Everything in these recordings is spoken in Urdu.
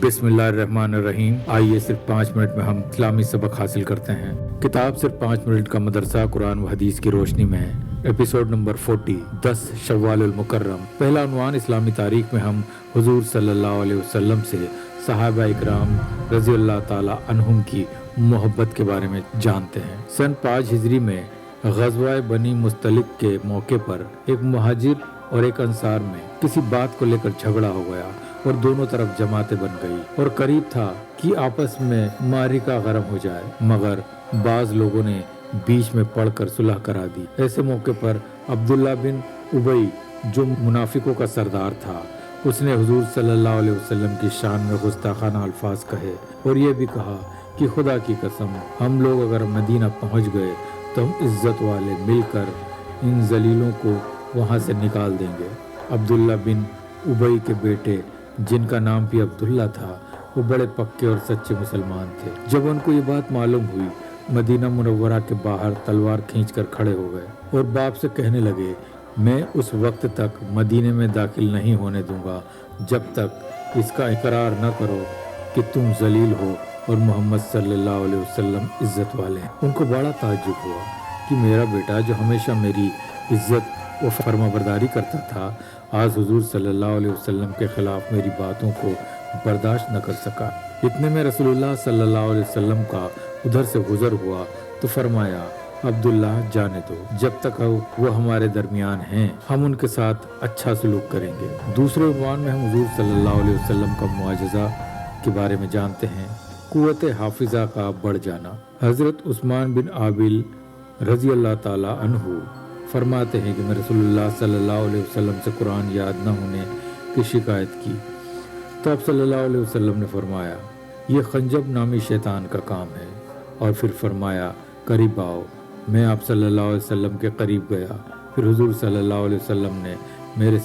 بسم اللہ الرحمن الرحیم۔ آئیے صرف 5 منٹ میں ہم اسلامی سبق حاصل کرتے ہیں۔ کتاب صرف 5 منٹ کا مدرسہ قرآن و حدیث کی روشنی میں ہے۔ ایپیسوڈ نمبر 40، 10 شوال المکرم۔ پہلا عنوان، اسلامی تاریخ میں ہم حضور صلی اللہ علیہ وسلم سے صحابہ اکرام رضی اللہ تعالی عنہم کی محبت کے بارے میں جانتے ہیں۔ سن 5 ہجری میں غزوہ بنی مستلق کے موقع پر ایک مہاجر اور ایک انصار میں کسی بات کو لے کر جھگڑا ہو گیا اور دونوں طرف جماعتیں بن گئی اور قریب تھا کہ آپس میں معرکہ گرم ہو جائے، مگر بعض لوگوں نے بیچ میں پڑھ کر صلح کرا دی۔ ایسے موقع پر عبداللہ بن ابی، جو منافقوں کا سردار تھا، اس نے حضور صلی اللہ علیہ وسلم کی شان میں گستاخانہ الفاظ کہے اور یہ بھی کہا کہ خدا کی قسم، ہم لوگ اگر مدینہ پہنچ گئے تو ہم عزت والے مل کر ان ذلیلوں کو وہاں سے نکال دیں گے۔ عبداللہ بن ابی کے بیٹے، جن کا نام بھی عبداللہ تھا، وہ بڑے پکے اور سچے مسلمان تھے۔ جب ان کو یہ بات معلوم ہوئی، مدینہ منورہ کے باہر تلوار کھینچ کر کھڑے ہو گئے اور باپ سے کہنے لگے، میں اس وقت تک مدینے میں داخل نہیں ہونے دوں گا جب تک اس کا اقرار نہ کرو کہ تم ذلیل ہو اور محمد صلی اللہ علیہ وسلم عزت والے ہیں۔ ان کو بڑا تعجب ہوا کہ میرا بیٹا، جو ہمیشہ میری عزت و فرما برداری کرتا تھا، آج حضور صلی اللہ علیہ وسلم کے خلاف میری باتوں کو برداشت نہ کر سکا۔ اتنے میں رسول اللہ صلی اللہ علیہ وسلم کا ادھر سے گزر ہوا تو فرمایا، عبداللہ جانے دو، جب تک وہ ہمارے درمیان ہیں ہم ان کے ساتھ اچھا سلوک کریں گے۔ دوسرے عنوان میں ہم حضور صلی اللہ علیہ وسلم کا معجزہ کے بارے میں جانتے ہیں، قوت حافظہ کا بڑھ جانا۔ حضرت عثمان بن عابل رضی اللہ تعالی عنہ فرماتے ہیں کہ میں رسول اللہ صلی اللہ علیہ وسلم سے قرآن یاد نہ ہونے کی شکایت کی تو آپ صلی اللہ علیہ وسلم نے فرمایا، یہ خنجب نامی شیطان کا کام ہے، اور پھر فرمایا، قریب آؤ۔ میں آپ صلی اللہ علیہ وسلم کے قریب گیا، پھر حضور صلی اللہ علیہ وسلم نے میرے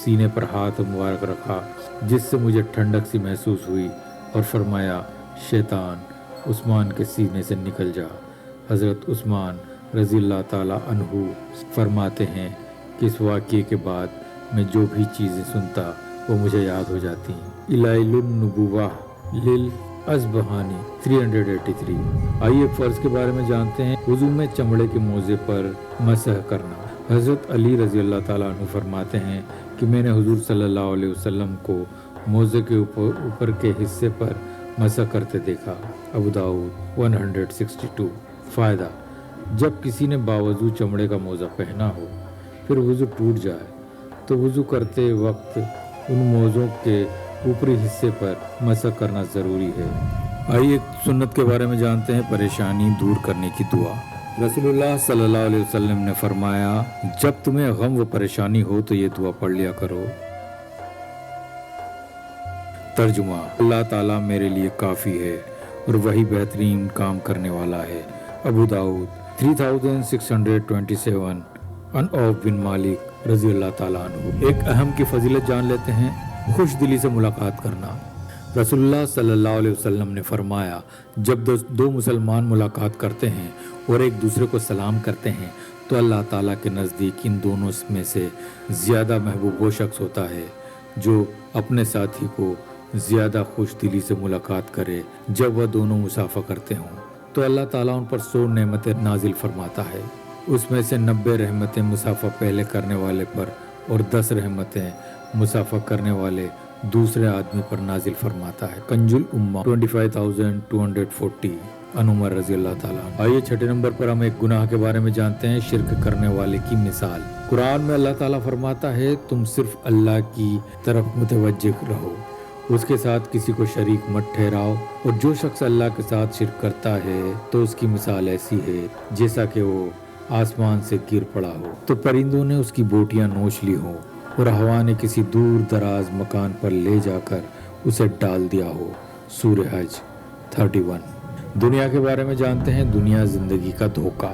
سینے پر ہاتھ مبارک رکھا، جس سے مجھے ٹھنڈک سی محسوس ہوئی، اور فرمایا، شیطان عثمان کے سینے سے نکل جا۔ حضرت عثمان رضی اللہ تعالی عنہ فرماتے ہیں کہ اس واقعے کے بعد میں جو بھی چیزیں سنتا وہ مجھے یاد ہو جاتی ہیں۔ الائل النبوہ للازبہانی 383۔ آئیے فرض کے بارے میں جانتے ہیں، وضو میں چمڑے کے موزے پر مسح کرنا۔ حضرت علی رضی اللہ تعالیٰ عنہ فرماتے ہیں کہ میں نے حضور صلی اللہ علیہ وسلم کو موزے کے اوپر کے حصے پر مسح کرتے دیکھا۔ ابو داؤد 162۔ فائدہ: جب کسی نے باوضو چمڑے کا موزہ پہنا ہو پھر وضو ٹوٹ جائے تو وضو کرتے وقت ان موزوں کے اوپری حصے پر مسح کرنا ضروری ہے۔ آئیے سنت کے بارے میں جانتے ہیں، پریشانی دور کرنے کی دعا۔ رسول اللہ صلی اللہ علیہ وسلم نے فرمایا، جب تمہیں غم و پریشانی ہو تو یہ دعا پڑھ لیا کرو۔ ترجمہ: اللہ تعالیٰ میرے لیے کافی ہے اور وہی بہترین کام کرنے والا ہے۔ ابو داؤد 3627۔ عن عوف بن مالک رضی اللہ تعالیٰ عنہ۔ ایک اہم کی فضیلت جان لیتے ہیں، خوش دلی سے ملاقات کرنا۔ رسول اللہ صلی اللہ علیہ وسلم نے فرمایا، جب دو مسلمان ملاقات کرتے ہیں اور ایک دوسرے کو سلام کرتے ہیں تو اللہ تعالیٰ کے نزدیک ان دونوں میں سے زیادہ محبوب وہ شخص ہوتا ہے جو اپنے ساتھی کو زیادہ خوش دلی سے ملاقات کرے۔ جب وہ دونوں مصافحہ کرتے ہوں تو اللہ تعالیٰ ان پر 100 نعمتیں نازل فرماتا ہے، اس میں سے 90 رحمتیں مصافحہ پہلے کرنے والے پر اور 10 رحمتیں مصافحہ کرنے والے دوسرے آدمی پر نازل فرماتا ہے۔ کنز الامہ 25240۔ عن عمر رضی اللہ تعالیٰ عنہ۔ آئیے چھٹے نمبر پر ہم ایک گناہ کے بارے میں جانتے ہیں، شرک کرنے والے کی مثال۔ قرآن میں اللہ تعالیٰ فرماتا ہے، تم صرف اللہ کی طرف متوجہ رہو، اس کے ساتھ کسی کو شریک مت ٹھہراؤ، اور جو شخص اللہ کے ساتھ شرک کرتا ہے تو اس کی مثال ایسی ہے جیسا کہ وہ آسمان سے گر پڑا ہو تو پرندوں نے اس کی بوٹیاں نوچ لی ہوں اور ہوا نے کسی دور دراز مکان پر لے جا کر اسے ڈال دیا ہو۔ سورہ حج 31۔ دنیا کے بارے میں جانتے ہیں، دنیا زندگی کا دھوکہ۔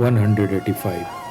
185।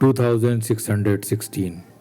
2616